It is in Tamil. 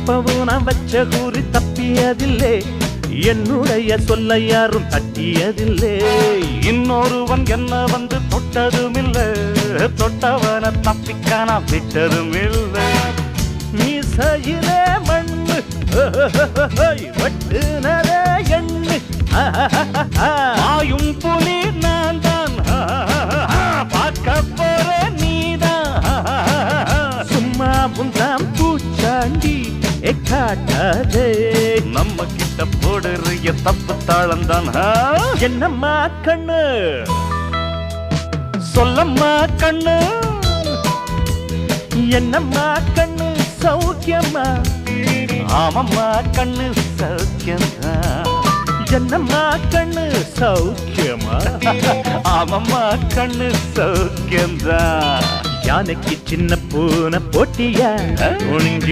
எப்பவும் நான் வச்ச கூறி தப்பியதில்லை, என்னுடைய சொல்ல யாரும் தட்டியதில்லை. இன்னொருவன் என்ன வந்து தொட்டதும் இல்ல, தொட்டவன தப்பிக்க நான் விட்டதும் இல்லை. மீசையிலே மண்ணு வெட்டுனரே எண்ணு, ஆயும் புலி நான் தான், பார்க்க போற நீதான். சும்மா புந்தாம் பூச்சாண்டி காட்டாதே, நம்ம கிட்ட போடுறிய தப்பு தாளந்தான். என்னம்மா கண்ணு சொல்லம்மா கண்ணு, என்னம்மா கண்ணு சௌக்கியம்மா, ஆமம்மா கண்ணு சௌக்கியம்தான். என்னம்மா கண்ணு சௌக்கியமா, ஆமம்மா கண்ணு சௌக்கியம்தான். யானைக்கு சின்ன பூனை போட்டியா,